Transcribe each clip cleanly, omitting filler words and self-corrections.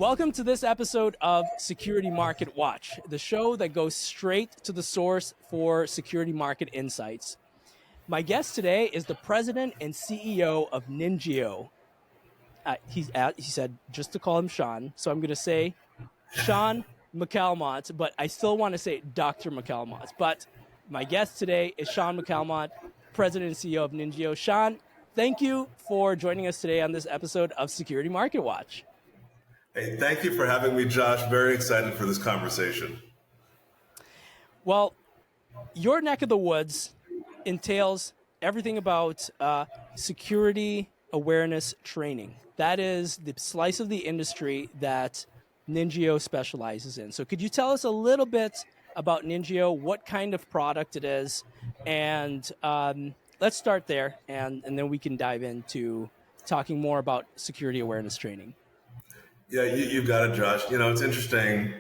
Welcome to this episode of Security Market Watch, the show that goes straight to the source for security market insights. My guest today is the president and CEO of NINJIO. He said just to call him Shaun, so I'm going to say Shaun McAlmont, but I still want to say Dr. McAlmont. But my guest today is Shaun McAlmont, president and CEO of NINJIO. Shaun, thank you for joining us today on this episode of Security Market Watch. Hey, thank you for having me, Josh. Very excited for this conversation. Well, your neck of the woods entails everything about security awareness training. That is the slice of the industry that NINJIO specializes in. So could you tell us a little bit about NINJIO, what kind of product it is, and let's start there, and then we can dive into talking more about security awareness training. Yeah, you've got it, Josh. You know, it's interesting.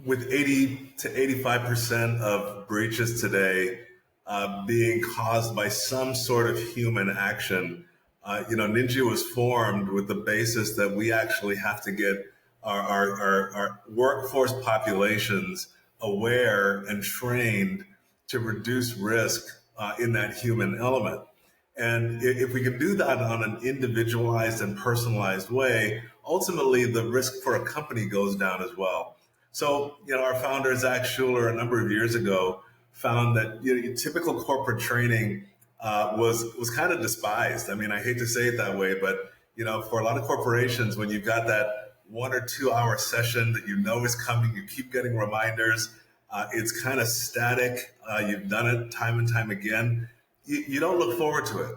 With 80 to 85% of breaches today being caused by some sort of human action, NINJIO was formed with the basis that we actually have to get our workforce populations aware and trained to reduce risk in that human element. And if we can do that on an individualized and personalized way, ultimately the risk for a company goes down as well. So, our founder, Zach Schuler, a number of years ago, found that typical corporate training was kind of despised. I mean, I hate to say it that way, but, for a lot of corporations, when you've got that 1 or 2 hour session that is coming, you keep getting reminders, it's kind of static, you've done it time and time again. You don't look forward to it.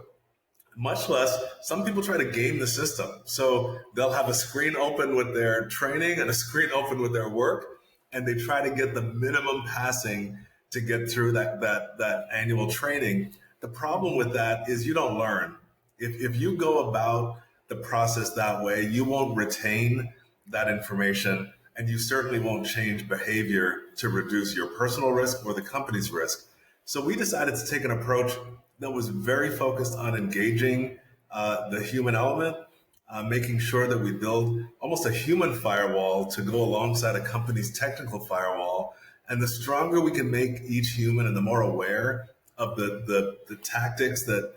Much less, some people try to game the system. So they'll have a screen open with their training and a screen open with their work, and they try to get the minimum passing to get through that annual training. The problem with that is you don't learn. If you go about the process that way, you won't retain that information, and you certainly won't change behavior to reduce your personal risk or the company's risk. So we decided to take an approach that was very focused on engaging the human element, making sure that we build almost a human firewall to go alongside a company's technical firewall. And the stronger we can make each human and the more aware of the tactics that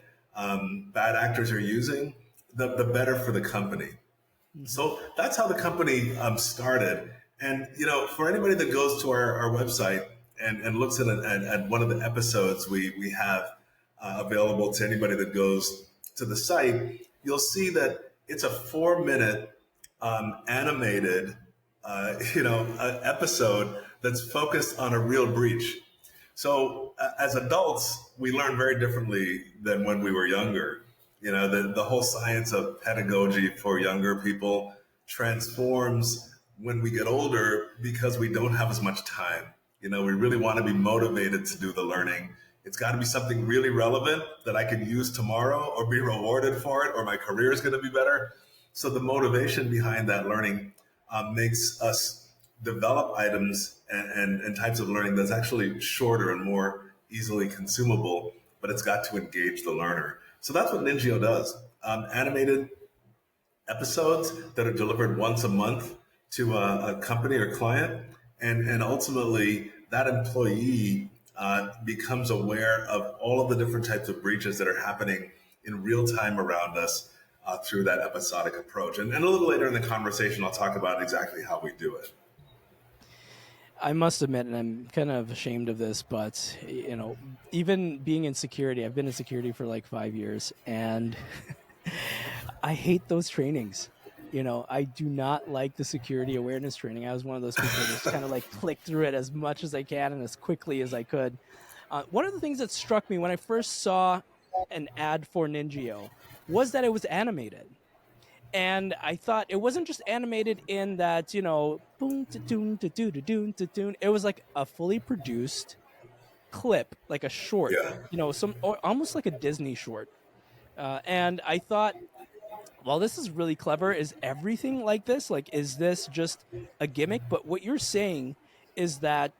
bad actors are using, the better for the company. So that's how the company started. And, for anybody that goes to our website and looks at one of the episodes we have available to anybody that goes to the site, you'll see that it's a 4-minute animated, episode that's focused on a real breach. So as adults, we learn very differently than when we were younger. The whole science of pedagogy for younger people transforms when we get older because we don't have as much time. We really want to be motivated to do the learning. It's got to be something really relevant that I can use tomorrow or be rewarded for it, or my career is going to be better. So the motivation behind that learning makes us develop items and types of learning that's actually shorter and more easily consumable, but it's got to engage the learner. So that's what NINJIO does. Animated episodes that are delivered once a month to a company or client. And ultimately, that employee becomes aware of all of the different types of breaches that are happening in real time around us through that episodic approach. And a little later in the conversation, I'll talk about exactly how we do it. I must admit, and I'm kind of ashamed of this, but, even being in security, I've been in security for like 5 years, and I hate those trainings. I do not like the security awareness training. I was one of those people that just kind of click through it as much as I can and as quickly as I could. One of the things that struck me when I first saw an ad for NINJIO was that it was animated. And I thought it wasn't just animated in that, boom, da-doon, da-doo, da-doon, da-doon. It was like a fully produced clip, like a short, almost like a Disney short. And I thought, well, this is really clever. Is everything like this? Is this just a gimmick? But what you're saying is that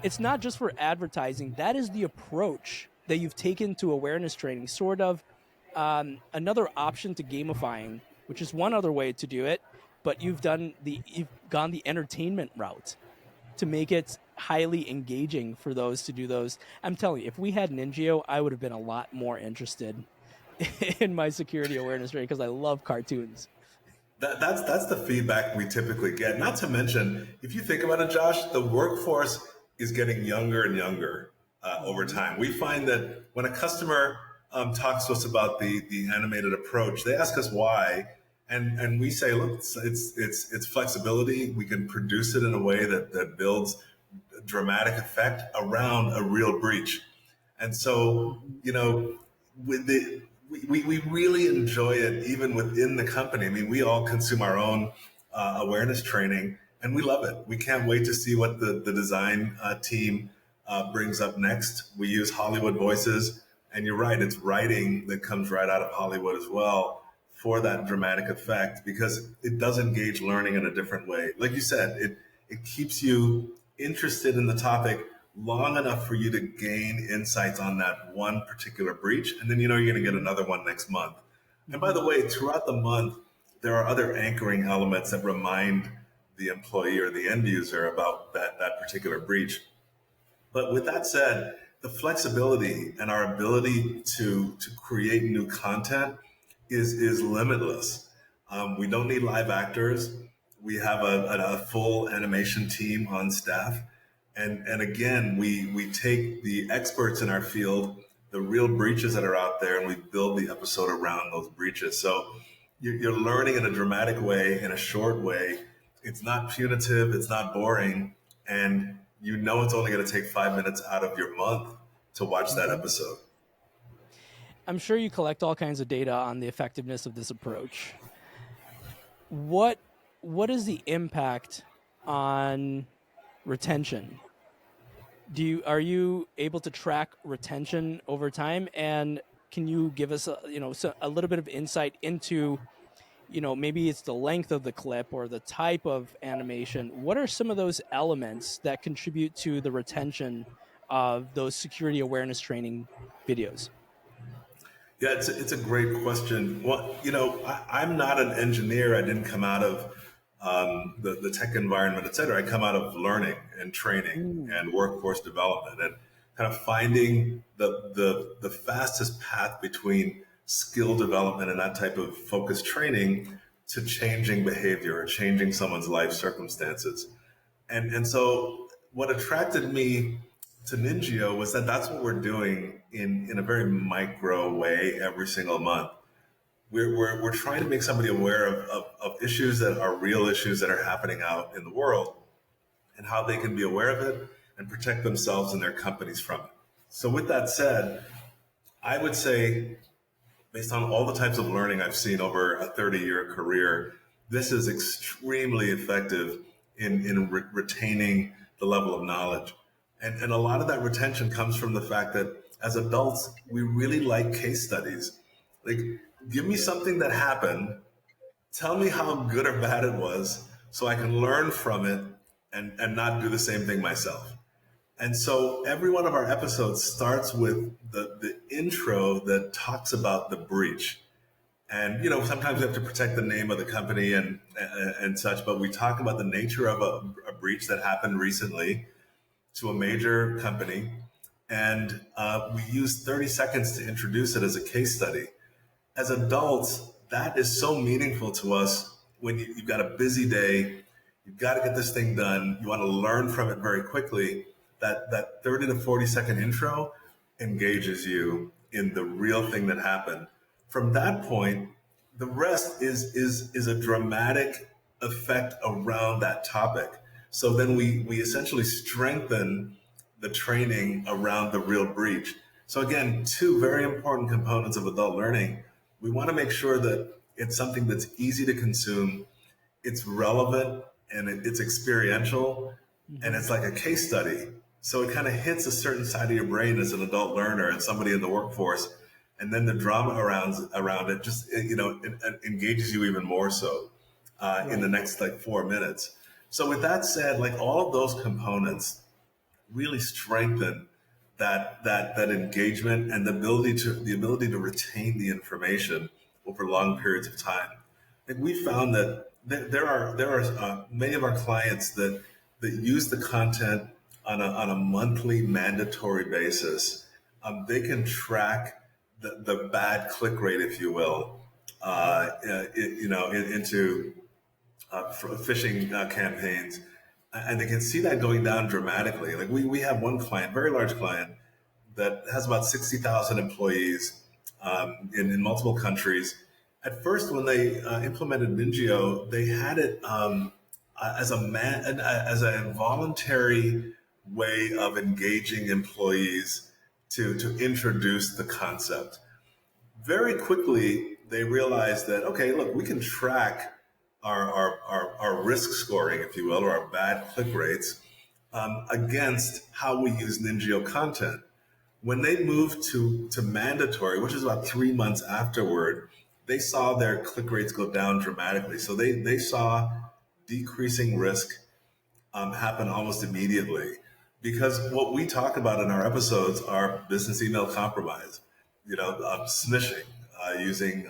it's not just for advertising. That is the approach that you've taken to awareness training, sort of another option to gamifying, which is one other way to do it. but you've gone the entertainment route to make it highly engaging for those to do those. I'm telling you, if we had NINJIO, I would have been a lot more interested in my security awareness training because I love cartoons. That's the feedback we typically get. Not to mention, if you think about it, Josh, the workforce is getting younger and younger over Mm-hmm. time. We find that when a customer talks to us about the animated approach, they ask us why, and we say, look, it's flexibility. We can produce it in a way that builds dramatic effect around a real breach. And so, Mm-hmm. with we really enjoy it even within the company. I mean, we all consume our own awareness training and we love it. We can't wait to see what the design team brings up next. We use Hollywood voices, and you're right, it's writing that comes right out of Hollywood as well for that dramatic effect because it does engage learning in a different way. Like you said, it keeps you interested in the topic long enough for you to gain insights on that one particular breach. And then you know you're going to get another one next month. And by Mm-hmm. the way, throughout the month, there are other anchoring elements that remind the employee or the end user about that particular breach. But with that said, the flexibility and our ability to create new content is limitless. We don't need live actors. We have a full animation team on staff. And again, we take the experts in our field, the real breaches that are out there, and we build the episode around those breaches. So you're learning in a dramatic way, in a short way. It's not punitive, it's not boring, and you know it's only going to take 5 minutes out of your month to watch that Mm-hmm. episode. I'm sure you collect all kinds of data on the effectiveness of this approach. What what is the impact on retention? Are you able to track retention over time, and can you give us a little bit of insight into maybe it's the length of the clip or the type of animation? What are some of those elements that contribute to the retention of those security awareness training videos? Yeah, it's a great question. Well, I'm not an engineer. I didn't come out of the tech environment, et cetera. I come out of learning and training Mm, and workforce development and kind of finding the fastest path between skill development and that type of focused training to changing behavior or changing someone's life circumstances. And so what attracted me to NINJIO was that that's what we're doing in a very micro way every single month. We're trying to make somebody aware of issues that are real issues that are happening out in the world and how they can be aware of it and protect themselves and their companies from it. So with that said, I would say based on all the types of learning I've seen over a 30-year career, this is extremely effective in retaining the level of knowledge. And a lot of that retention comes from the fact that as adults, we really like case studies. Like, give me something that happened, tell me how good or bad it was, so I can learn from it and not do the same thing myself. And so every one of our episodes starts with the intro that talks about the breach. And sometimes we have to protect the name of the company and such, but we talk about the nature of a breach that happened recently to a major company, and we use 30 seconds to introduce it as a case study. As adults, that is so meaningful to us when you've got a busy day, you've got to get this thing done, you want to learn from it very quickly. That 30 to 40-second intro engages you in the real thing that happened. From that point, the rest is a dramatic effect around that topic. So then we essentially strengthen the training around the real breach. So again, two very important components of adult learning. We want to make sure that it's something that's easy to consume, it's relevant, and it's experiential, and mm-hmm. it's like a case study. So it kind of hits a certain side of your brain as an adult learner and somebody in the workforce, and then the drama around it just it engages you even more so in the Right. next like 4 minutes. So with that said, like all of those components really strengthen that engagement and the ability to retain the information over long periods of time. And we found that there are many of our clients that use the content on a monthly mandatory basis. They can track the bad click rate, if you will, into phishing campaigns, and they can see that going down dramatically. Like we have one client, very large client, that has about 60,000 employees in multiple countries. At first, when they implemented NINJIO, they had it as a voluntary way of engaging employees to introduce the concept. Very quickly, they realized that, okay, look, we can track our risk scoring, if you will, or our bad click rates against how we use NINJIO content. When they moved to mandatory, which is about 3 months afterward, they saw their click rates go down dramatically. So they saw decreasing risk happen almost immediately. Because what we talk about in our episodes are business email compromise, smishing, using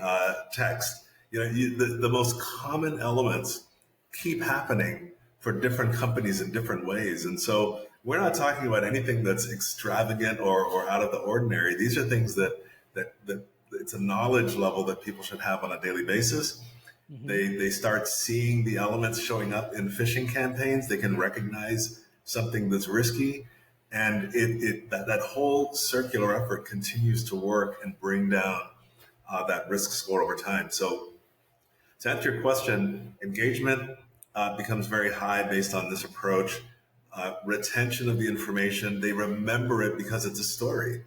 text. The most common elements keep happening for different companies in different ways. And so we're not talking about anything that's extravagant or out of the ordinary. These are things that it's a knowledge level that people should have on a daily basis. Mm-hmm. They start seeing the elements showing up in phishing campaigns. They can recognize something that's risky, and that whole circular effort continues to work and bring down that risk score over time. So to answer your question, engagement becomes very high based on this approach. Retention of the information, they remember it because it's a story.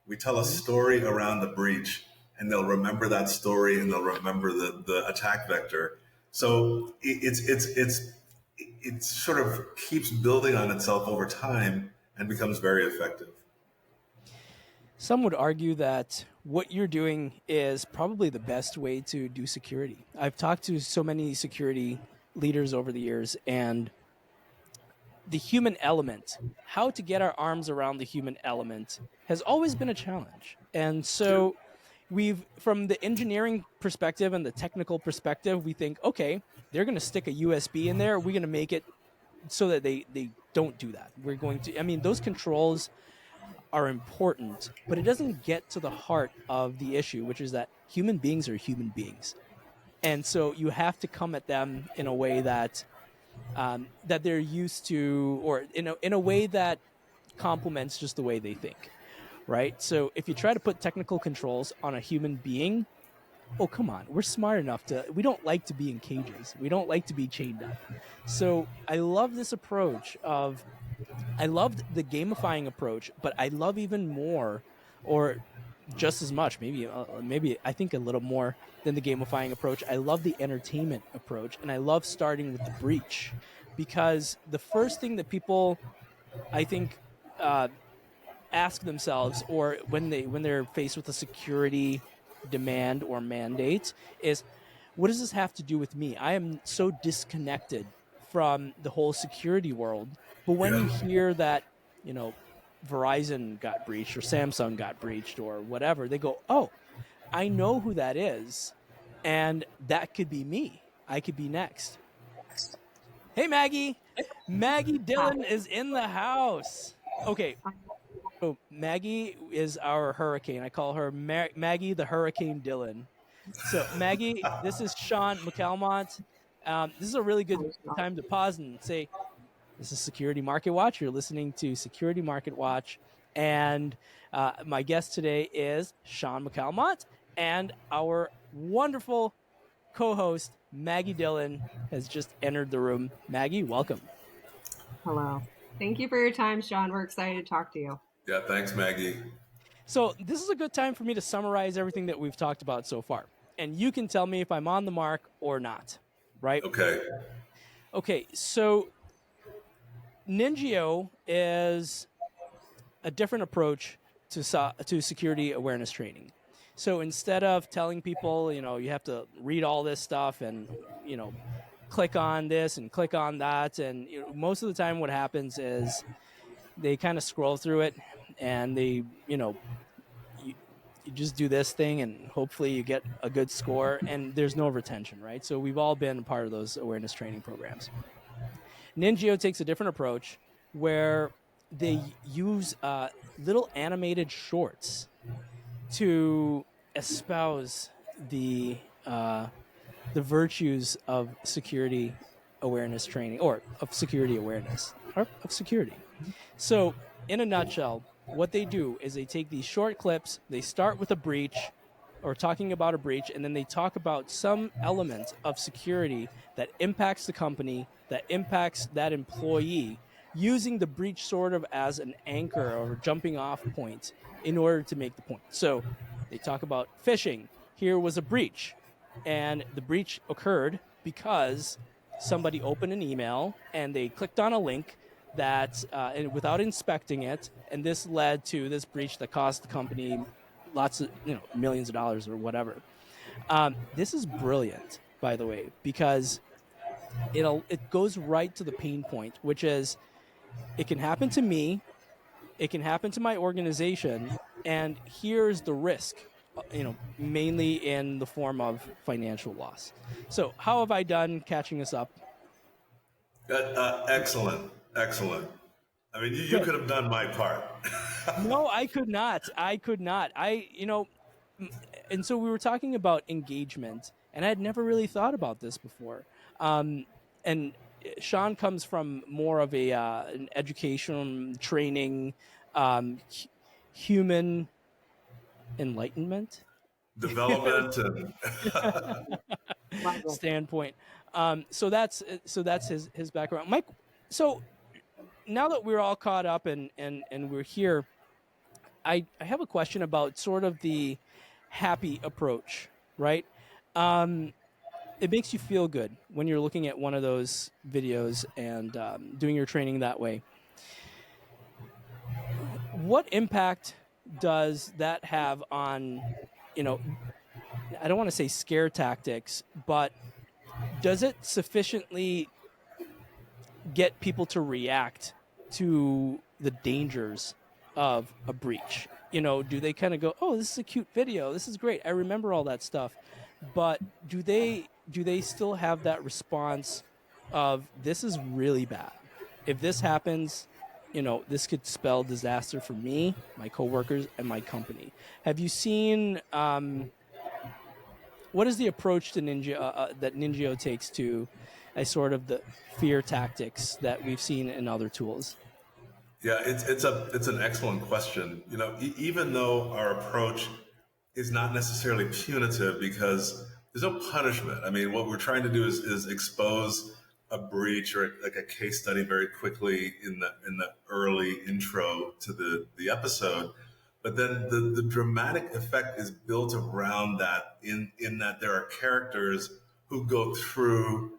We tell a Mm-hmm. story around the breach, and they'll remember that story, and they'll remember the attack vector. So it sort of keeps building on itself over time and becomes very effective. Some would argue that what you're doing is probably the best way to do security. I've talked to so many security leaders over the years, and the human element, how to get our arms around the human element, has always been a challenge. And so from the engineering perspective and the technical perspective, we think, okay, they're going to stick a USB in there. We're going to make it so that they don't do that. We're going to, I mean, those controls are important, but it doesn't get to the heart of the issue, which is that human beings are human beings. And so you have to come at them in a way that they're used to, or in a way that complements just the way they think, right? So if you try to put technical controls on a human being, oh come on, we're smart enough we don't like to be in cages. We don't like to be chained up. So I love this approach of I loved the gamifying approach, but I love even more, or just as much, maybe I think a little more than the gamifying approach. I love the entertainment approach, and I love starting with the breach, because the first thing that people, I think, ask themselves, or when they're faced with a security demand or mandate, is, what does this have to do with me? I am so disconnected from the whole security world. But when you Yeah. hear that, you know, Verizon got breached or Samsung got breached or whatever, they go, oh, I know who that is. And that could be me. I could be next. Hey, Maggie. Maggie Dillon Hi. is in the house. Okay. So Maggie is our hurricane. I call her Maggie the Hurricane Dillon. So, Maggie, this is Shaun McAlmont. This is a really good time to pause and say, this is Security Market Watch. You're listening to Security Market Watch. And my guest today is Shaun McAlmont. And our wonderful co host, Maggie Dillon, has just entered the room. Maggie, welcome. Hello. Thank you for your time, Shaun. We're excited to talk to you. Yeah, thanks, Maggie. So, this is a good time for me to summarize everything that we've talked about so far. And you can tell me if I'm on the mark or not, right? Okay. Okay, so NINJIO is a different approach to security awareness training. So instead of telling people, you have to read all this stuff and, click on this and click on that, and most of the time what happens is they kind of scroll through it and they, you, you just do this thing and hopefully you get a good score, and there's no retention, right? So we've all been part of those awareness training programs. NINJIO takes a different approach where they use little animated shorts to espouse the virtues of security awareness training, or of security awareness, or of security. So, in a nutshell, what they do is they take these short clips, they start with a breach or talking about a breach, and then they talk about some element of security that impacts the company, that impacts that employee, using the breach sort of as an anchor or jumping off point in order to make the point. So they talk about phishing. Here was a breach, and the breach occurred because somebody opened an email and they clicked on a link that and without inspecting it, and this led to this breach that cost the company lots of millions of dollars or whatever. This is brilliant, by the way, because it goes right to the pain point, which is it can happen to me, it can happen to my organization, and here's the risk. Mainly in the form of financial loss. So, how have I done catching us up? Excellent, excellent. I mean, you Good. could have done my part. No, I could not. I could not. And so we were talking about engagement, and I had never really thought about this before. And Shaun comes from more of an education training, human enlightenment Development and Love it. standpoint. So that's his background, Mike. So now that we're all caught up and we're here, I have a question about sort of the happy approach, right? It makes you feel good when you're looking at one of those videos and doing your training that way. What impact does that have on, I don't want to say scare tactics, but does it sufficiently get people to react to the dangers of a breach? Do they kind of go, "Oh, this is a cute video. This is great. I remember all that stuff." But do they still have that response of, "This is really bad. If this happens, this could spell disaster for me, my coworkers, and my company." Have you seen what is the approach to that NINJIO takes to a sort of the fear tactics that we've seen in other tools? yeah, it's an excellent question. Even though our approach is not necessarily punitive because there's no punishment. I mean, what we're trying to do is expose a breach or like a case study very quickly in the early intro to the episode. But then the dramatic effect is built around that in that there are characters who go through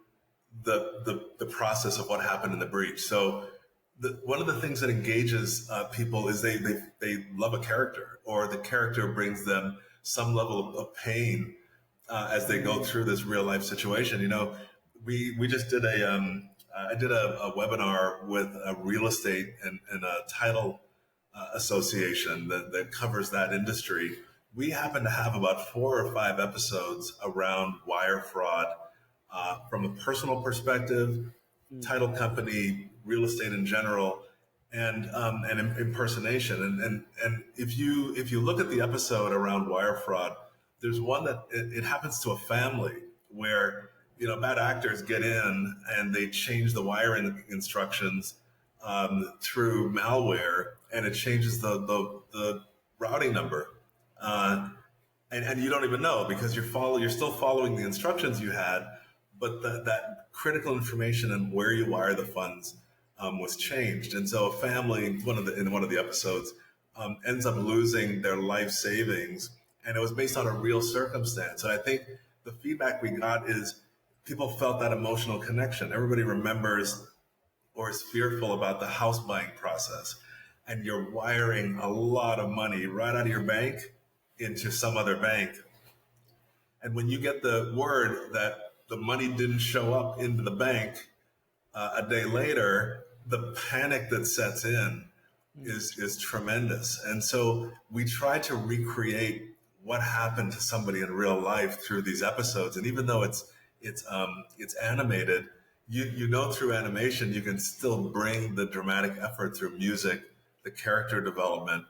the process of what happened in the breach. So one of the things that engages people is they love a character, or the character brings them some level of pain as they go through this real life situation. We just did I did a webinar with a real estate and a title association that covers that industry. We happen to have about 4 or 5 episodes around wire fraud from a personal perspective, title company, real estate in general, and impersonation. And if you look at the episode around wire fraud, there's one that it happens to a family where bad actors get in and they change the wiring instructions through malware, and it changes the routing number. And you don't even know because you're still following the instructions you had, but that critical information and where you wire the funds was changed. And so a family, in one of the episodes, ends up losing their life savings, and it was based on a real circumstance. And I think the feedback we got is people felt that emotional connection. Everybody remembers or is fearful about the house buying process, and you're wiring a lot of money right out of your bank into some other bank. And when you get the word that the money didn't show up into the bank a day later, the panic that sets in is tremendous. And so we try to recreate what happened to somebody in real life through these episodes. And even though it's animated, you know through animation you can still bring the dramatic effort through music, the character development,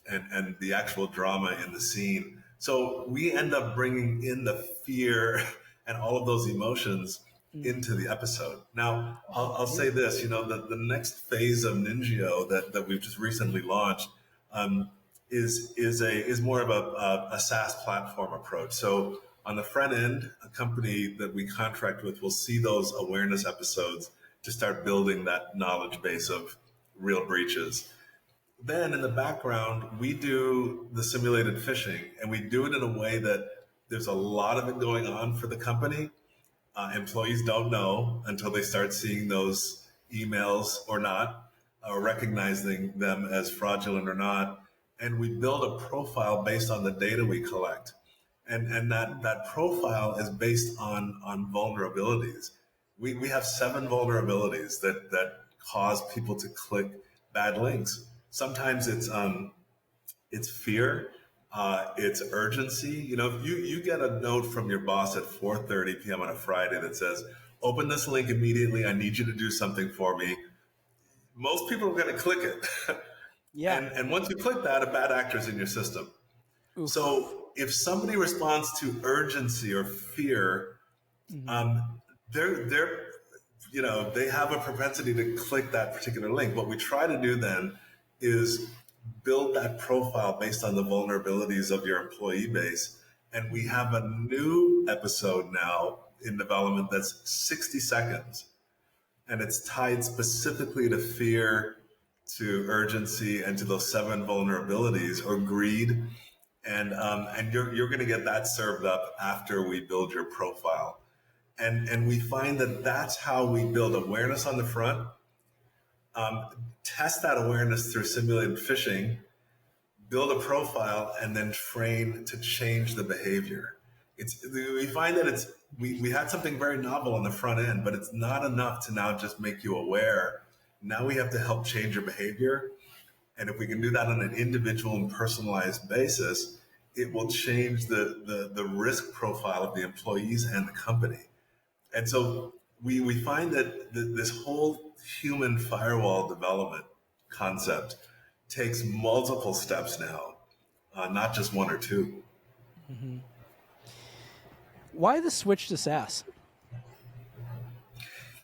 and the actual drama in the scene. So we end up bringing in the fear and all of those emotions into the episode. Now, I'll say this, the next phase of NINJIO that we've just recently launched is more of a SaaS platform approach. So on the front end, a company that we contract with will see those awareness episodes to start building that knowledge base of real breaches. Then in the background, we do the simulated phishing, and we do it in a way that there's a lot of it going on for the company. Employees don't know until they start seeing those emails or not, or recognizing them as fraudulent or not. And we build a profile based on the data we collect. And that profile is based on vulnerabilities. We have 7 vulnerabilities that cause people to click bad links. Sometimes it's fear, it's urgency. If you get a note from your boss at 4:30 p.m. on a Friday that says, "Open this link immediately. I need you to do something for me." Most people are going to click it. Yeah. And once you click that, a bad actor is in your system. Oof. So if somebody responds to urgency or fear, they have a propensity to click that particular link. What we try to do then is build that profile based on the vulnerabilities of your employee base. And we have a new episode now in development that's 60 seconds. And it's tied specifically to fear, to urgency, and to those 7 vulnerabilities or greed. And you're going to get that served up after we build your profile. And we find that that's how we build awareness on the front, test that awareness through simulated phishing, build a profile, and then train to change the behavior. We find that we had something very novel on the front end, but it's not enough to now just make you aware. Now we have to help change your behavior. And if we can do that on an individual and personalized basis, it will change the risk profile of the employees and the company. And so we find that this whole human firewall development concept takes multiple steps now, not just 1 or 2. Mm-hmm. Why the switch to SaaS?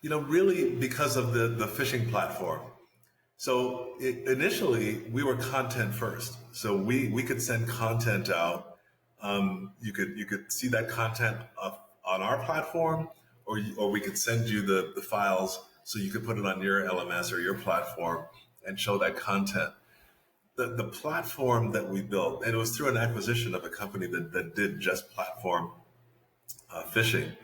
Really because of the phishing platform. So initially, we were content first. So we could send content out. You could see that content on our platform, or we could send you the files so you could put it on your LMS or your platform and show that content. The platform that we built, and it was through an acquisition of a company that did just platform phishing,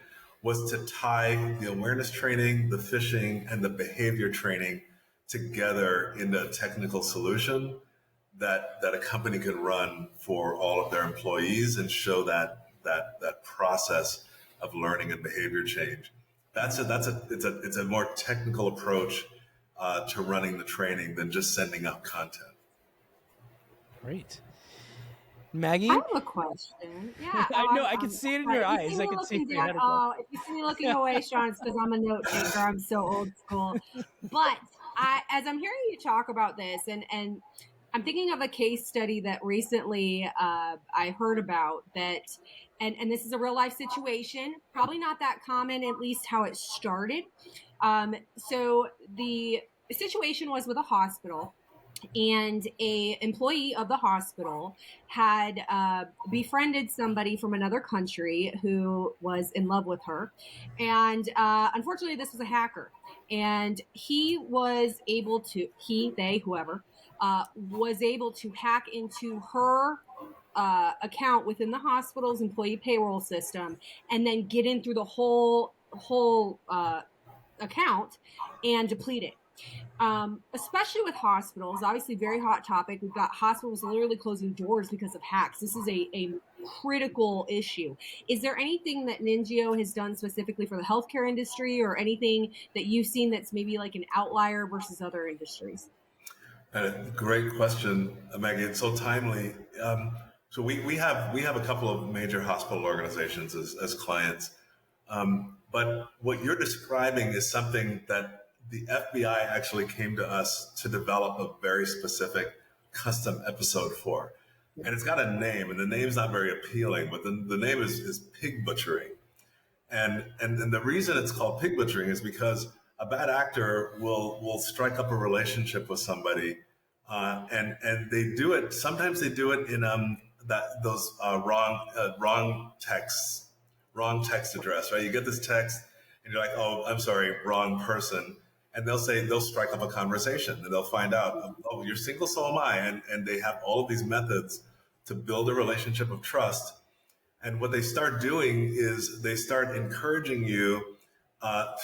was to tie the awareness training, the phishing, and the behavior training together in a technical solution that a company could run for all of their employees and show that process of learning and behavior change. It's a more technical approach to running the training than just sending out content. Great. Maggie? I have a question. Yeah. I know. I can see it in your eyes. I can see it in your head. If you see me looking away, Shaun, it's because I'm a note taker. I'm so old school. But as I'm hearing you talk about this, and I'm thinking of a case study that recently I heard about that, and this is a real life situation, probably not that common, at least how it started. So the situation was with a hospital, and a employee of the hospital had befriended somebody from another country who was in love with her. And unfortunately, this was a hacker. And he was able to, whoever, was able to hack into her account within the hospital's employee payroll system and then get in through the whole account and deplete it. Especially with hospitals, obviously very hot topic. We've got hospitals literally closing doors because of hacks. This is a critical issue. Is there anything that NINJIO has done specifically for the healthcare industry, or anything that you've seen that's maybe like an outlier versus other industries? Great question, Maggie. It's so timely. So we have a couple of major hospital organizations as clients. But what you're describing is something that the FBI actually came to us to develop a very specific custom episode for. And it's got a name, and the name's not very appealing, but the name is pig butchering. And the reason it's called pig butchering is because a bad actor will strike up a relationship with somebody, and they do it. Sometimes they do it in those wrong text address. Right? You get this text, and you're like, oh, I'm sorry, wrong person. And they'll strike up a conversation, and they'll find out, oh, you're single, so am I, and they have all of these methods to build a relationship of trust. And what they start doing is they start encouraging you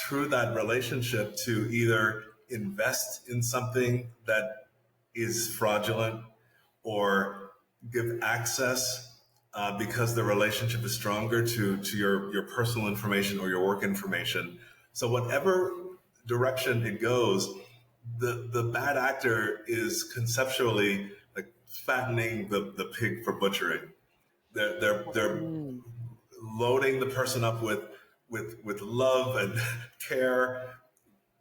through that relationship to either invest in something that is fraudulent or give access because the relationship is stronger to your personal information or your work information. So whatever direction it goes, the bad actor is conceptually like fattening the pig for butchering. They're loading the person up with love and care,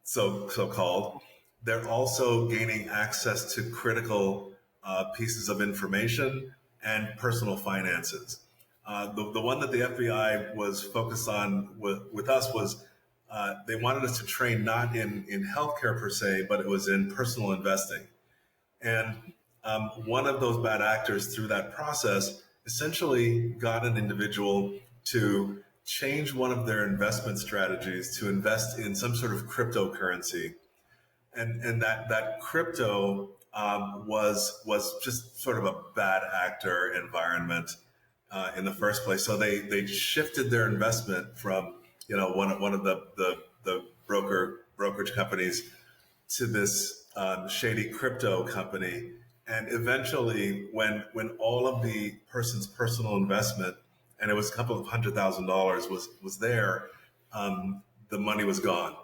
so called. They're also gaining access to critical pieces of information and personal finances. The one that the FBI was focused on with us was they wanted us to train not in healthcare per se, but it was in personal investing. And one of those bad actors through that process essentially got an individual to change one of their investment strategies to invest in some sort of cryptocurrency. And that crypto was just sort of a bad actor environment in the first place. So they shifted their investment from one of the brokerage companies to this shady crypto company. And eventually, when all of the person's personal investment, and it was a couple of $100,000, was there, the money was gone,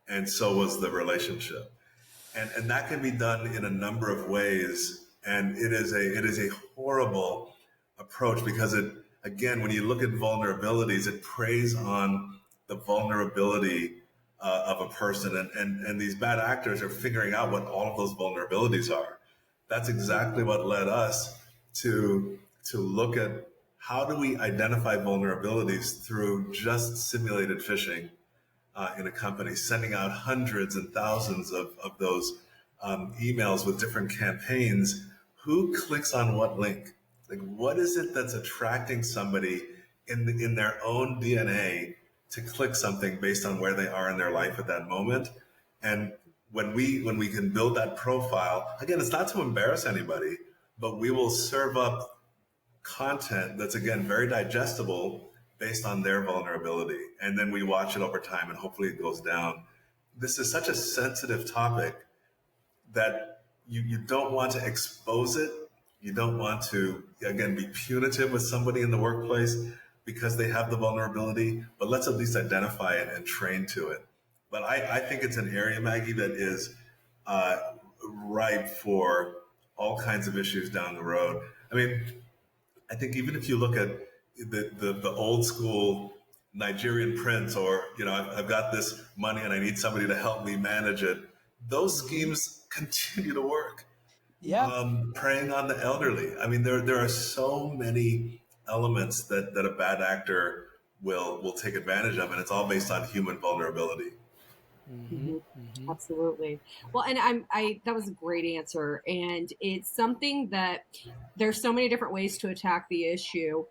and so was the relationship. And that can be done in a number of ways, and it is a horrible approach because again, when you look at vulnerabilities, it preys on the vulnerability of a person, and these bad actors are figuring out what all of those vulnerabilities are. That's exactly what led us to look at how do we identify vulnerabilities through just simulated phishing in a company, sending out hundreds and thousands of those emails with different campaigns. Who clicks on what link? Like, what is it that's attracting somebody in their own DNA to click something based on where they are in their life at that moment? And when we can build that profile, again, it's not to embarrass anybody, but we will serve up content that's, again, very digestible based on their vulnerability. And then we watch it over time and hopefully it goes down. This is such a sensitive topic that you don't want to expose it. You don't want to, again, be punitive with somebody in the workplace because they have the vulnerability, but let's at least identify it and train to it. But I think it's an area, Maggie, that is ripe for all kinds of issues down the road. I mean, I think even if you look at the old school Nigerian prince, or, I've got this money and I need somebody to help me manage it, those schemes continue to work. Yeah. Preying on the elderly. I mean, there are so many elements that a bad actor will take advantage of, and it's all based on human vulnerability. Mm-hmm. Mm-hmm. Absolutely. Well, and that was a great answer. And it's something that there's so many different ways to attack the issue.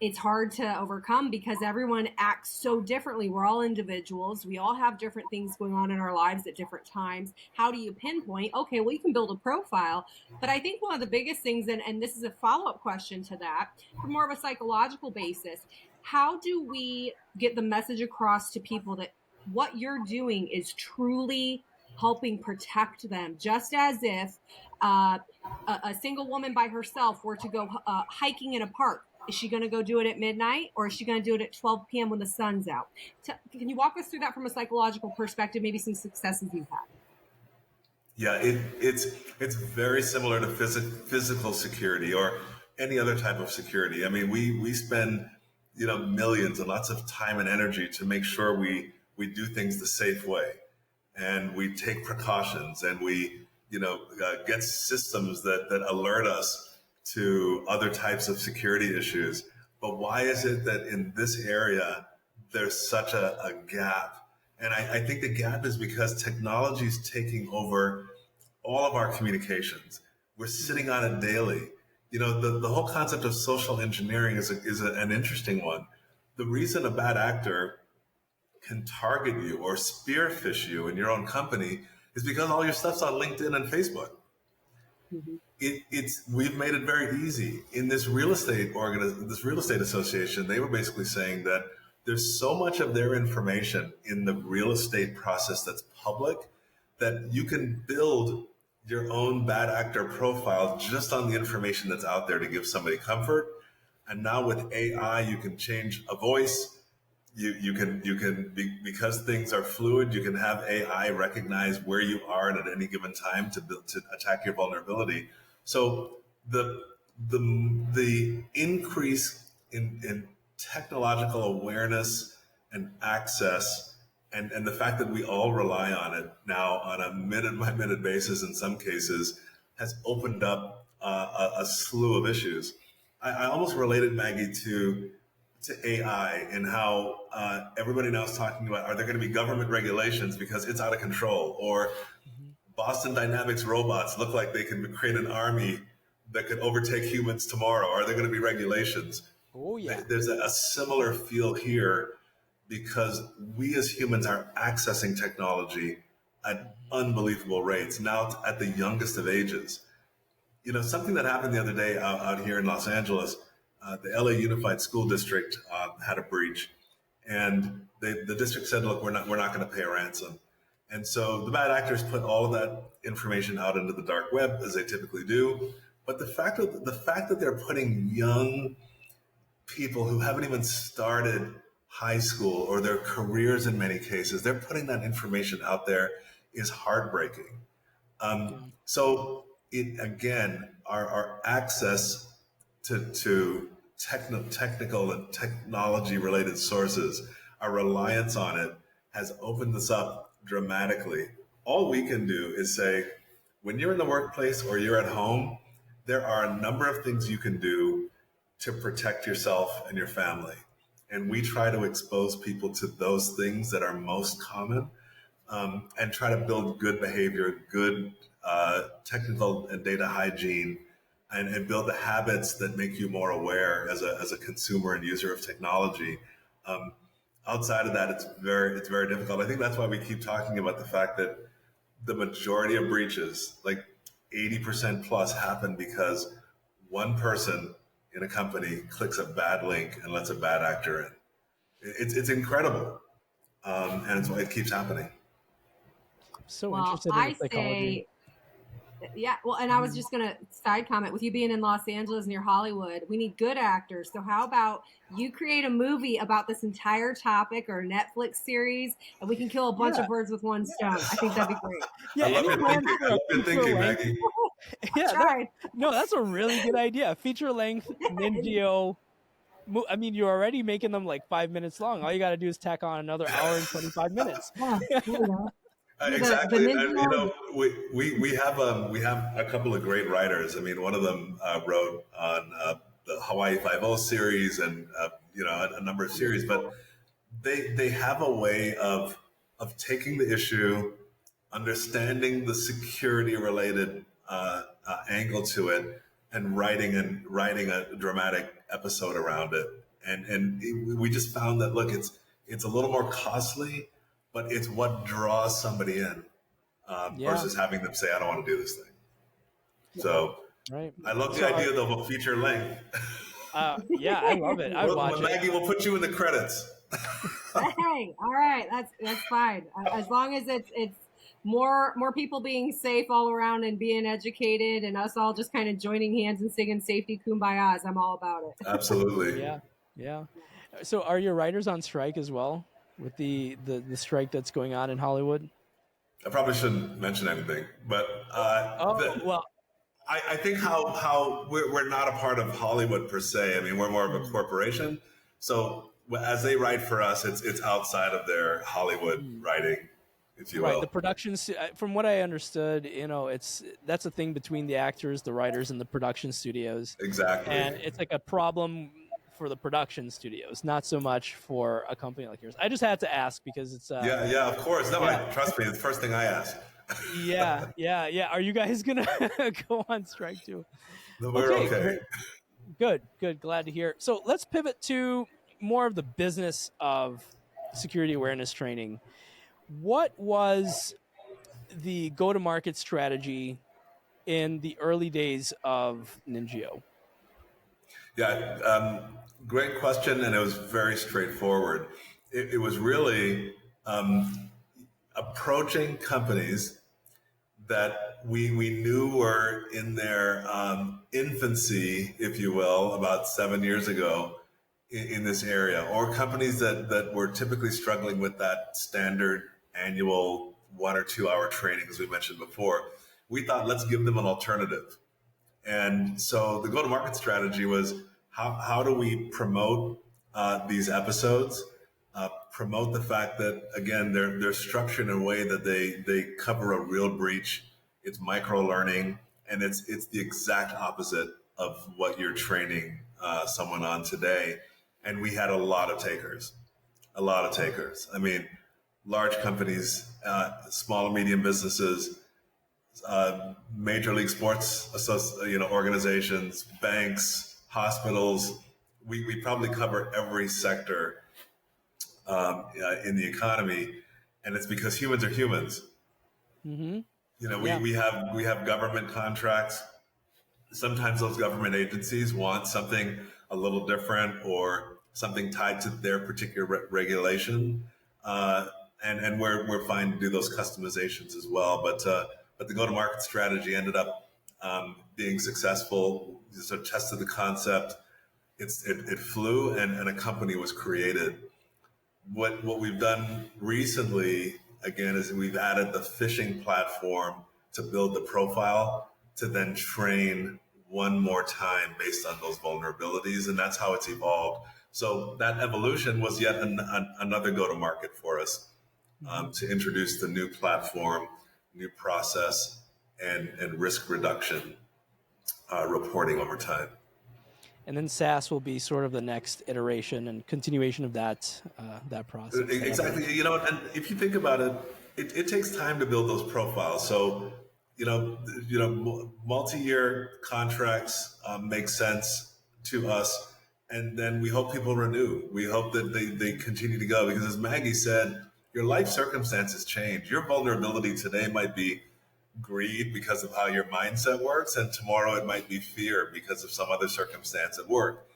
It's hard to overcome because everyone acts so differently. We're all individuals. We all have different things going on in our lives at different times. How do you pinpoint? Okay, well, you can build a profile. But I think one of the biggest things, and this is a follow-up question to that, from more of a psychological basis, how do we get the message across to people that what you're doing is truly helping protect them, just as if a single woman by herself were to go hiking in a park? Is she going to go do it at midnight, or is she going to do it at 12 p.m. when the sun's out? Can you walk us through that from a psychological perspective, maybe some successes you've had? Yeah, it's very similar to physical security, or any other type of security. I mean, we spend, millions and lots of time and energy to make sure we do things the safe way, and we take precautions, and we, get systems that alert us to other types of security issues. But why is it that in this area there's such a gap? And I think the gap is because technology is taking over all of our communications. We're sitting on it daily. The whole concept of social engineering is an interesting one. The reason a bad actor can target you or spearfish you in your own company is because all your stuff's on LinkedIn and Facebook. Mm-hmm. We've made it very easy. In this real estate association, they were basically saying that there's so much of their information in the real estate process that's public that you can build your own bad actor profile just on the information that's out there to give somebody comfort. And now with AI, you can change a voice. You can because things are fluid, you can have AI recognize where you are at any given time to attack your vulnerability. So the increase in technological awareness and access, and the fact that we all rely on it now on a minute-by-minute basis in some cases, has opened up a slew of issues. I almost related, Maggie, to AI and how everybody now is talking about, are there going to be government regulations because it's out of control? Or Boston Dynamics robots look like they can create an army that could overtake humans tomorrow. Are there going to be regulations? Oh, yeah. There's a similar feel here because we as humans are accessing technology at unbelievable rates, now at the youngest of ages. Something that happened the other day out here in Los Angeles, the LA Unified School District had a breach, and the district said, "Look, we're not going to pay a ransom." And so the bad actors put all of that information out into the dark web, as they typically do. But the fact that they're putting young people who haven't even started high school or their careers in many cases, they're putting that information out there is heartbreaking. So it again, our access to technical and technology related sources, our reliance on it has opened this up dramatically. All we can do is say, when you're in the workplace or you're at home, there are a number of things you can do to protect yourself and your family. And we try to expose people to those things that are most common, and try to build good behavior, good technical and data hygiene, and build the habits that make you more aware as a consumer and user of technology. Outside of that, it's very difficult. I think that's why we keep talking about the fact that the majority of breaches, like 80% plus, happen because one person in a company clicks a bad link and lets a bad actor in. It's incredible, and it's why it keeps happening. I'm so interested in the psychology. Yeah, well, and I was just going to side comment, with you being in Los Angeles near Hollywood, we need good actors. So how about you create a movie about this entire topic, or a Netflix series, and we can kill a bunch of birds with one stone. I think that'd be great. Yeah, I love your thinking, Maggie. Yeah, that's a really good idea. Feature length NINJIO. I mean, you're already making them like 5 minutes long. All you got to do is tack on another hour and 25 minutes. Exactly. And, we have a couple of great writers. I mean, one of them wrote on the Hawaii Five-0 series and a number of series, but they have a way of taking the issue, understanding the security related angle to it, and writing a dramatic episode around it. And we just found that, look, it's a little more costly, but it's what draws somebody in versus having them say, I don't want to do this thing. So I love the idea of a feature length. Yeah, I love it. I'd watch it. Maggie will put you in the credits. Hey, all right, that's fine. As long as it's more people being safe all around and being educated, and us all just kind of joining hands and singing Safety Kumbayas, I'm all about it. Absolutely. Yeah. So are your writers on strike as well, with the strike that's going on in Hollywood? I probably shouldn't mention anything, but I think how we're not a part of Hollywood per se. I mean, we're more of a corporation. So as they write for us, it's outside of their Hollywood writing, if you Right, the will. production. From what I understood, that's a thing between the actors, the writers, and the production studios, Exactly. and it's like a problem for the production studios, not so much for a company like yours. I just had to ask because it's Yeah, yeah, of course. No, yeah, trust me. It's the first thing I ask. yeah. Are you guys gonna go on strike too? No, we're Okay, okay. great, good. Glad to hear. So let's pivot to more of the business of security awareness training. What was the go-to-market strategy in the early days of NINJIO? Yeah, great question, and it was very straightforward. It was really approaching companies that we knew were in their infancy, if you will, about 7 years ago in this area, or companies that were typically struggling with that standard annual 1 or 2 hour training, as we mentioned before. We thought, let's give them an alternative. And so the go-to-market strategy was how do we promote these episodes, promote the fact that again they're structured in a way that they cover a real breach. It's micro learning, and it's the exact opposite of what you're training someone on today. And we had a lot of takers, a lot of takers. I mean, large companies, small and medium businesses, major league sports organizations, banks, hospitals. We probably cover every sector in the economy, and it's because humans are humans. Mm-hmm. You know, Yeah. we have government contracts. Sometimes those government agencies want something a little different or something tied to their particular regulation, uh, and we're fine to do those customizations as well. But the go to market strategy ended up being successful. So tested the concept. It flew, and a company was created. What we've done recently again is we've added the phishing platform to build the profile to then train one more time based on those vulnerabilities, and that's how it's evolved. So that evolution was yet another go to market for us, Mm-hmm. to introduce the new platform, new process, and risk reduction reporting over time. And then SaaS will be sort of the next iteration and continuation of that process, that Exactly. evolution. You know, and if you think about it, it takes time to build those profiles. So, multi-year contracts make sense to us, and then we hope people renew. We hope that they continue to go because, as Maggie said, your life circumstances change. Your vulnerability today might be greed because of how your mindset works, and tomorrow it might be fear because of some other circumstance at work.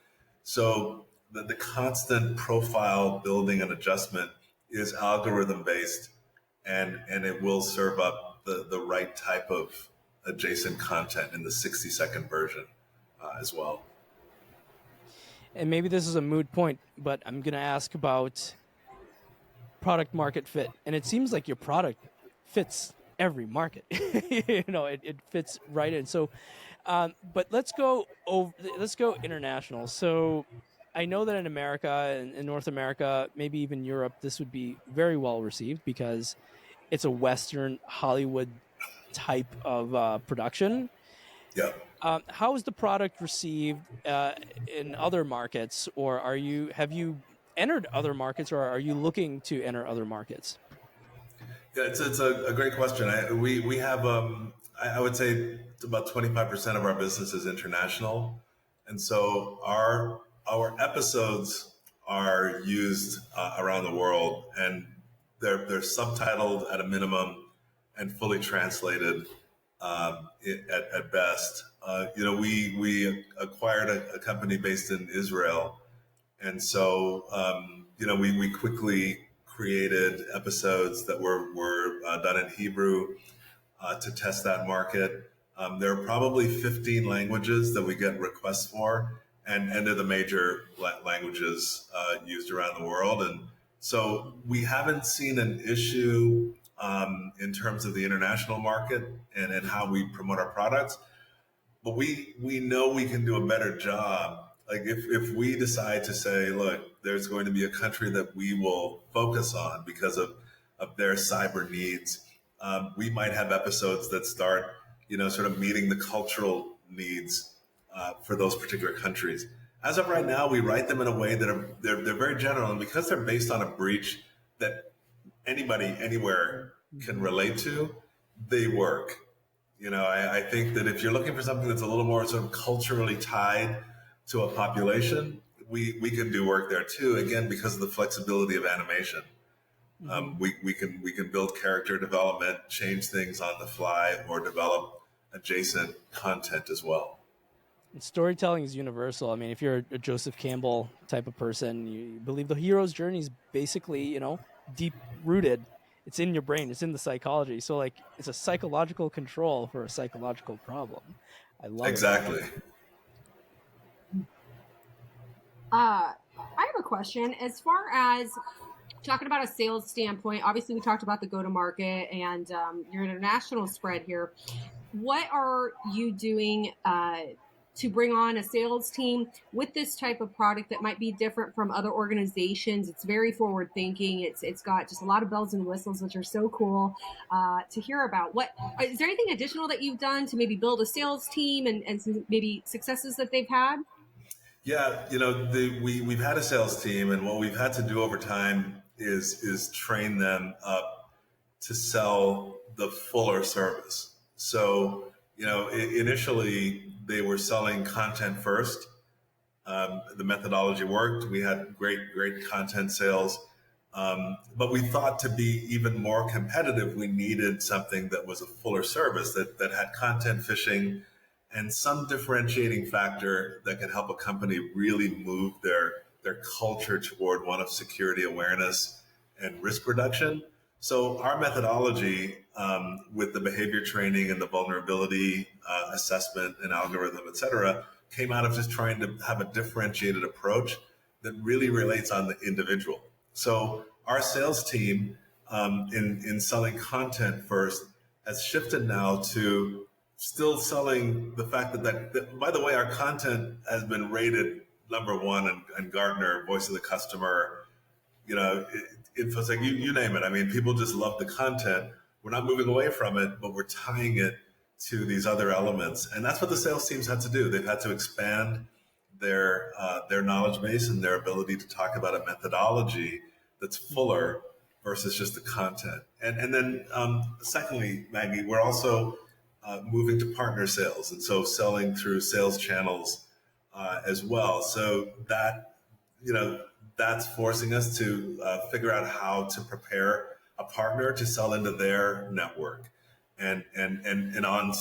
So the constant profile building and adjustment is algorithm based, and it will serve up the right type of adjacent content in the 60-second version as well. And maybe this is a moot point, but I'm going to ask about product market fit. And it seems like your product fits every market. It fits right in. So, but let's go international. So, I know that in America and in North America, maybe even Europe, this would be very well received because it's a Western Hollywood type of production. Yeah. How is the product received in other markets, or have you entered other markets, or are you looking to enter other markets? Yeah, it's a great question. We have, I would say about 25% of our business is international. And so our episodes are used around the world, and they're subtitled at a minimum and fully translated at best. We acquired a company based in Israel, and so we quickly created episodes that were done in Hebrew to test that market. There are probably 15 languages that we get requests for, and they're the major languages used around the world. And so we haven't seen an issue in terms of the international market and how we promote our products. but we know we can do a better job. Like if we decide to say, look, there's going to be a country that we will focus on because of their cyber needs, we might have episodes that start, sort of meeting the cultural needs for those particular countries. As of right now, we write them in a way that they're very general, and because they're based on a breach that anybody anywhere can relate to, they work. I think that if you're looking for something that's a little more sort of culturally tied to a population, we can do work there too. Again, because of the flexibility of animation, we can build character development, change things on the fly, or develop adjacent content as well. And storytelling is universal. I mean, if you're a Joseph Campbell type of person, you believe the hero's journey is basically, deep rooted. It's in your brain. It's in the psychology. So, like, it's a psychological control for a psychological problem. I love it. Exactly. I have a question. As far as talking about a sales standpoint, obviously we talked about the go-to-market and your international spread here. What are you doing to bring on a sales team with this type of product that might be different from other organizations? It's very forward thinking. It's got just a lot of bells and whistles, which are so cool to hear about. What is there anything additional that you've done to maybe build a sales team and some maybe successes that they've had? Yeah, we've had a sales team, and what we've had to do over time is train them up to sell the fuller service. So, initially they were selling content first. The methodology worked. We had great content sales. But we thought to be even more competitive, we needed something that was a fuller service that had content fishing and some differentiating factor that can help a company really move their culture toward one of security awareness and risk reduction. So our methodology with the behavior training and the vulnerability assessment and algorithm, et cetera, came out of just trying to have a differentiated approach that really relates on the individual. So our sales team in selling content first has shifted now to still selling the fact that by the way, our content has been rated #1 and Gartner, Voice of the Customer, InfoSec, you name it. I mean, people just love the content. We're not moving away from it, but we're tying it to these other elements. And that's what the sales teams had to do. They've had to expand their knowledge base and their ability to talk about a methodology that's fuller versus just the content. And then secondly, Maggie, we're also moving to partner sales. And so selling through sales channels as well. So that, that's forcing us to figure out how to prepare a partner to sell into their network, and on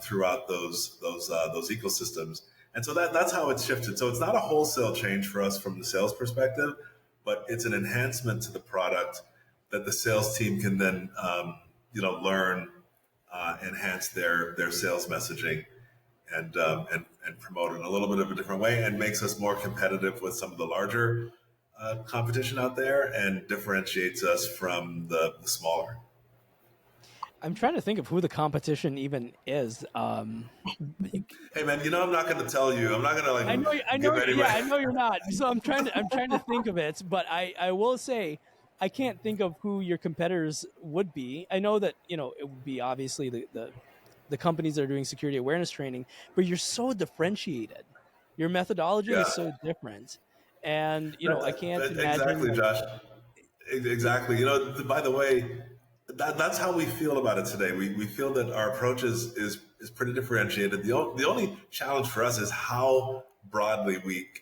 throughout those ecosystems. And so that's how it's shifted. So it's not a wholesale change for us from the sales perspective, but it's an enhancement to the product that the sales team can then learn, enhance their sales messaging, and promote it in a little bit of a different way, and makes us more competitive with some of the larger competition out there, and differentiates us from the smaller. I'm trying to think of who the competition even is. Hey man, I'm not going to tell you. I'm not going to like. I know you're not. So I'm trying to think of it, but I will say I can't think of who your competitors would be. I know that it would be obviously the companies that are doing security awareness training, but you're so differentiated. Your methodology is so different, and I can't imagine. Exactly, Josh. Exactly. By the way, that's how we feel about it today. We feel that our approach is pretty differentiated. The only challenge for us is how broadly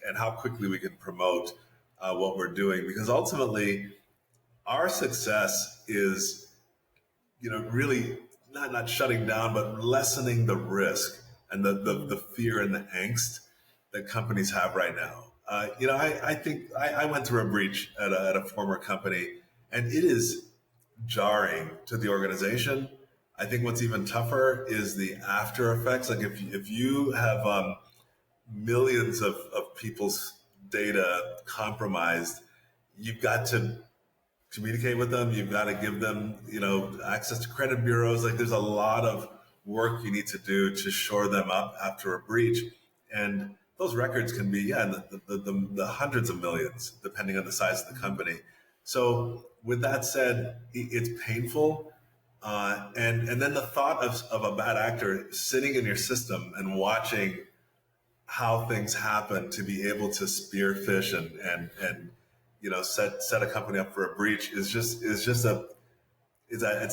and how quickly we can promote what we're doing, because ultimately our success is, really not shutting down, but lessening the risk and the fear and the angst that companies have right now. I think I went through a breach at a former company, and it is jarring to the organization. I think what's even tougher is the after effects. Like if you have millions of people's data compromised, you've got to communicate with them. You've got to give them, access to credit bureaus. Like there's a lot of work you need to do to shore them up after a breach. And those records can be, the hundreds of millions, depending on the size of the company. So with that said, it's painful. And then the thought of a bad actor sitting in your system and watching how things happen to be able to spearfish and set a company up for a breach is just it's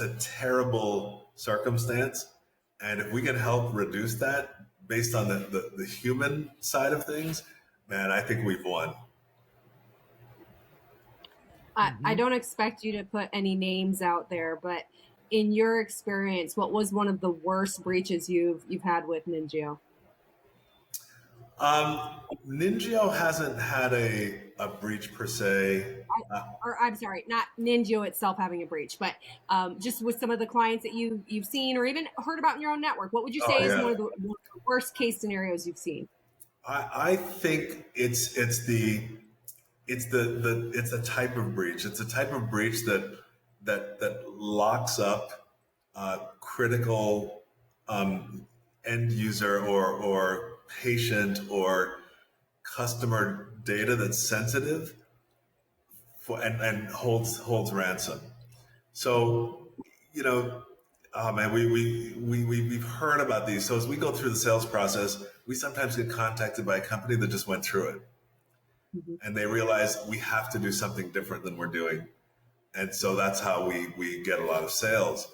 a terrible circumstance. And if we can help reduce that based on the human side of things, man, I think we've won. I don't expect you to put any names out there, but in your experience, what was one of the worst breaches you've had with NINJIO? NINJIO hasn't had a breach per se. Or I'm sorry, not NINJIO itself having a breach, but just with some of the clients that you've seen or even heard about in your own network, what would you say is one of the worst case scenarios you've seen? I think it's the type of breach. It's a type of breach that locks up critical end user or patient or customer data that's sensitive and holds ransom. So, oh man, we've heard about these. So as we go through the sales process, we sometimes get contacted by a company that just went through it. Mm-hmm. And they realize we have to do something different than we're doing. And so that's how we get a lot of sales.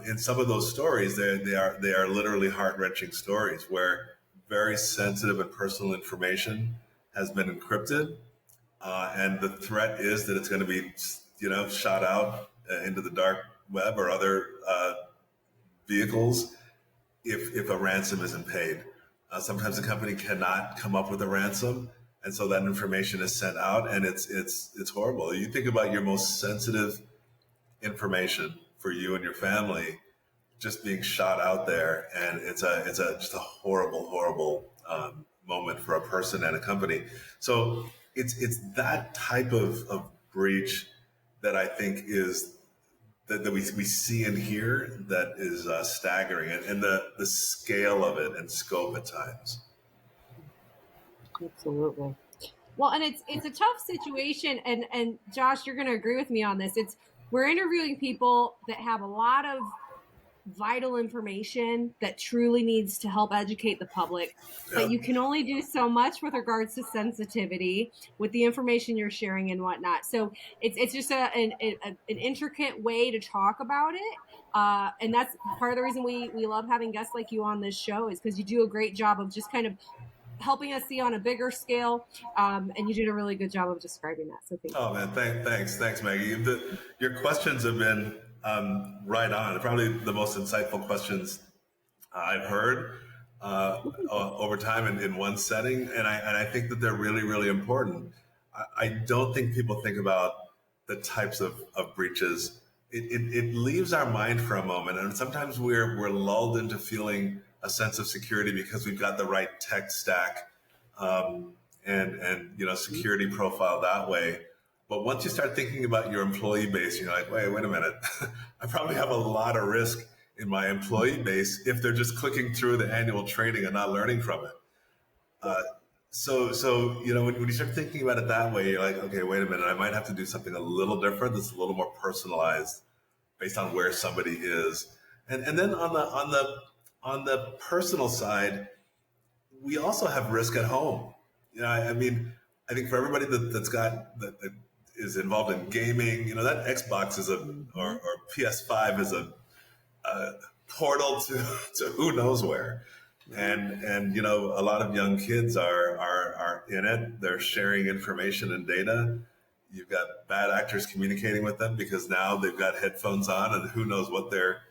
In some of those stories, they are literally heart-wrenching stories where very sensitive and personal information has been encrypted. And the threat is that it's going to be, shot out into the dark web or other vehicles if a ransom isn't paid. Sometimes the company cannot come up with a ransom, and so that information is sent out, and it's horrible. You think about your most sensitive information for you and your family just being shot out there, and it's just a horrible moment for a person and a company. So it's that type of breach that I think is that we see and hear that is staggering, and the scale of it and scope at times. Absolutely. Well, and it's a tough situation, and Josh, you're going to agree with me on this. We're interviewing people that have a lot of vital information that truly needs to help educate the public, but you can only do so much with regards to sensitivity with the information you're sharing and whatnot. So it's just an intricate way to talk about it. And that's part of the reason we love having guests like you on this show, is because you do a great job of just kind of helping us see on a bigger scale. And you did a really good job of describing that. So thank you. Oh man, thanks, Maggie. Your questions have been right on. Probably the most insightful questions I've heard over time in one setting, and I think that they're really, really important. I don't think people think about the types of breaches. It leaves our mind for a moment, and sometimes we're lulled into feeling a sense of security because we've got the right tech stack and security profile that way. But once you start thinking about your employee base, you're like, wait a minute. I probably have a lot of risk in my employee base if they're just clicking through the annual training and not learning from it. So when you start thinking about it that way, you're like, okay, wait a minute. I might have to do something a little different that's a little more personalized based on where somebody is. And then on the personal side, we also have risk at home. I think for everybody that is involved in gaming, that Xbox is or PS5 is a portal to who knows where. And a lot of young kids are in it. They're sharing information and data. You've got bad actors communicating with them because now they've got headphones on and who knows what they're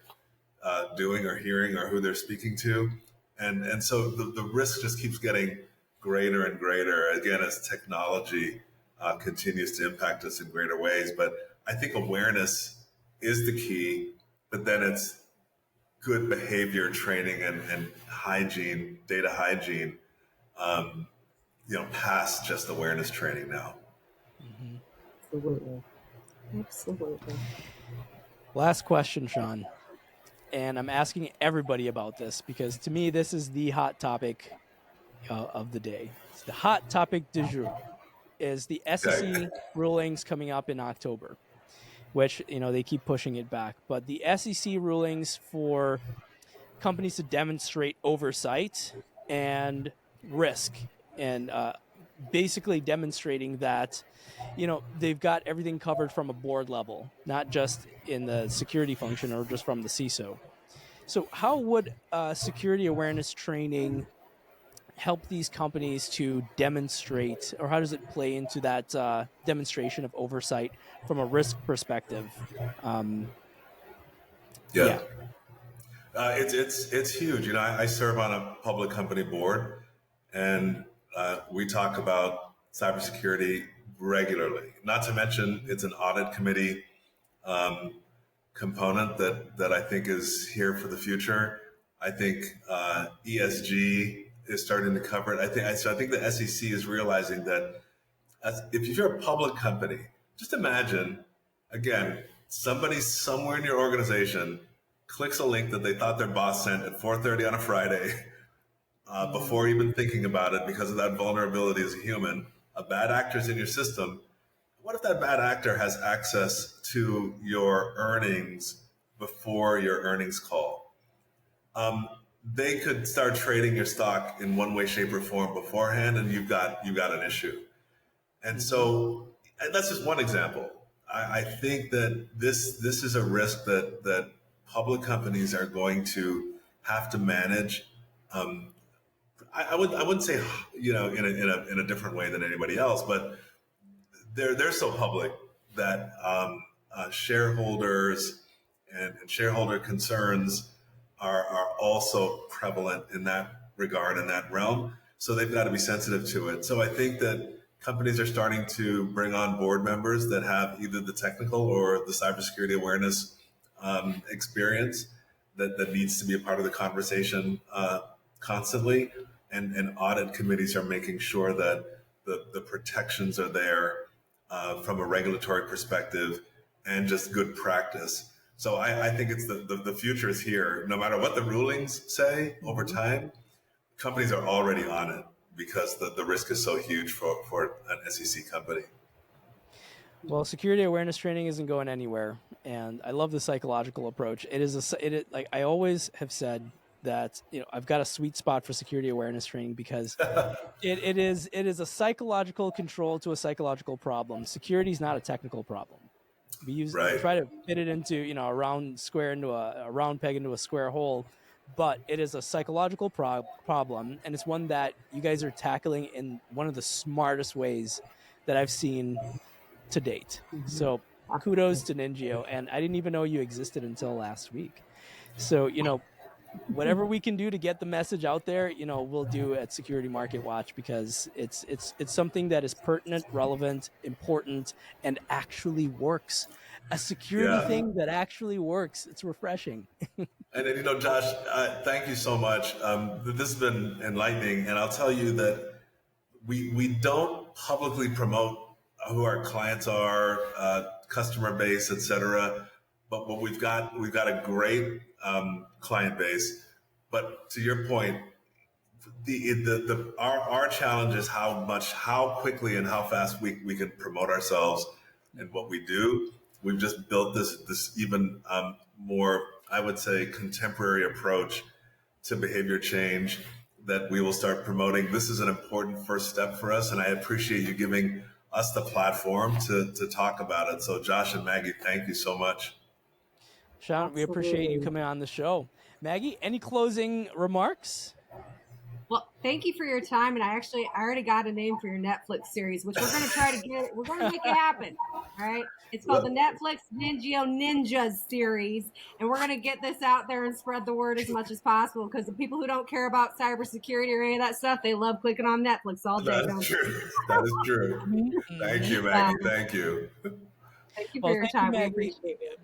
doing or hearing or who they're speaking to. And so the risk just keeps getting greater and greater, again, as technology continues to impact us in greater ways. But I think awareness is the key, but then it's good behavior training and hygiene, data hygiene, past just awareness training now. Mm-hmm. Absolutely. Last question, Shaun. and I'm asking everybody about this because to me, this is the hot topic of the day. It's the hot topic du jour is the Okay. SEC rulings coming up in October, which, they keep pushing it back. But the SEC rulings for companies to demonstrate oversight and risk and basically demonstrating that they've got everything covered from a board level, not just in the security function or just from the CISO. So how would security awareness training help these companies to demonstrate, or how does it play into that demonstration of oversight from a risk perspective? um, Yeah. yeah. It's huge. I serve on a public company board, and we talk about cybersecurity regularly. Not to mention, it's an audit committee component that I think is here for the future. I think ESG is starting to cover it. I think the SEC is realizing that if you're a public company, just imagine, again, somebody somewhere in your organization clicks a link that they thought their boss sent at 4:30 on a Friday before even thinking about it because of that vulnerability as a human. A bad actor's in your system. What if that bad actor has access to your earnings before your earnings call? Um, they could start trading your stock in one way, shape, or form beforehand, and you've got an issue. And Mm-hmm. so and that's just one example. I think that this is a risk that public companies are going to have to manage. Um, I wouldn't say in a different way than anybody else, but they're so public that shareholders and shareholder concerns are also prevalent in that regard, in that realm. So they've got to be sensitive to it. So I think that companies are starting to bring on board members that have either the technical or the cybersecurity awareness experience that needs to be a part of the conversation constantly. And audit committees are making sure that the protections are there from a regulatory perspective and just good practice. So I think it's the future is here. No matter what the rulings say over Mm-hmm. time, companies are already on it because the risk is so huge for an SEC company. Well, security awareness training isn't going anywhere, and I love the psychological approach. Like I always have said that I've got a sweet spot for security awareness training because it is a psychological control to a psychological problem. Security is not a technical problem. We Right. try to fit it into a round square into a round peg into a square hole, but it is a psychological problem, and it's one that you guys are tackling in one of the smartest ways that I've seen to date. So kudos to NINJIO, and I didn't even know you existed until last week. So whatever we can do to get the message out there, we'll do at Security Market Watch because it's something that is pertinent, relevant, important, and actually works. A security Yeah. thing that actually works. It's refreshing. And Josh, thank you so much. This has been enlightening, and I'll tell you that we don't publicly promote who our clients are, customer base, et cetera. But we've got a great client base. But to your point, our challenge is how quickly and how fast we can promote ourselves and what we do. We've just built this even more, I would say, contemporary approach to behavior change that we will start promoting. This is an important first step for us, and I appreciate you giving us the platform to talk about it. So Josh and Maggie, thank you so much. Shaun, we appreciate you Absolutely. coming on the show. Maggie, any closing remarks? Well, thank you for your time. And I already got a name for your Netflix series, which we're going to try to get. We're going to make it happen. All right. It's called the Netflix NINJIO Ninjas series. And we're going to get this out there and spread the word as much as possible because the people who don't care about cybersecurity or any of that stuff, they love clicking on Netflix all day, That's don't true. That is true. Thank you, they? Maggie. Thank you. Thank you for Well, your thank you, time. We Maggie. appreciate it.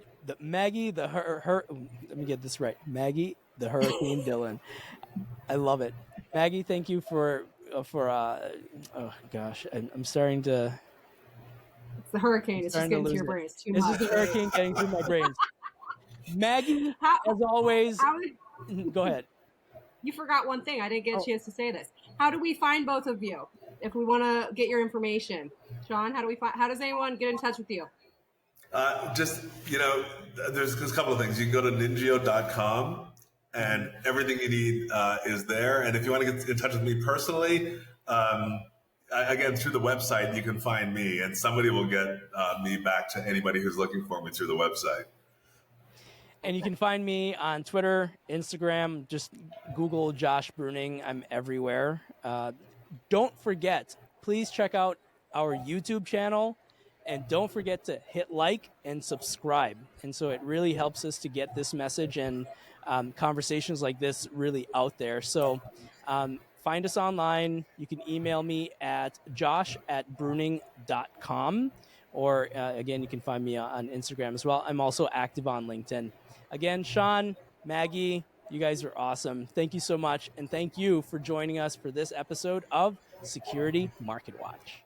Let me get this right. Maggie, the Hurricane Dylan. I love it. Maggie, thank you oh gosh, I'm starting to It's the hurricane. It's just getting to lose your it. brain. It's too It's much. just the hurricane getting through my brains. Maggie, How, as always, how would, go ahead. you forgot one thing. I didn't get a Oh, chance to say this. How do we find both of you if we want to get your information? Shaun, how does anyone get in touch with you? Just, there's a couple of things. You can go to ninjio.com and everything you need is there. And if you want to get in touch with me personally, again, through the website, you can find me and somebody will get me back to anybody who's looking for me through the website. And you can find me on Twitter, Instagram, just Google Josh Bruning. I'm everywhere. Don't forget, please check out our YouTube channel. And don't forget to hit like and subscribe. And so it really helps us to get this message and conversations like this really out there. So find us online. You can email me at josh@bruning.com. Or again, you can find me on Instagram as well. I'm also active on LinkedIn. Again, Shaun, Maggie, you guys are awesome. Thank you so much. And thank you for joining us for this episode of Security Market Watch.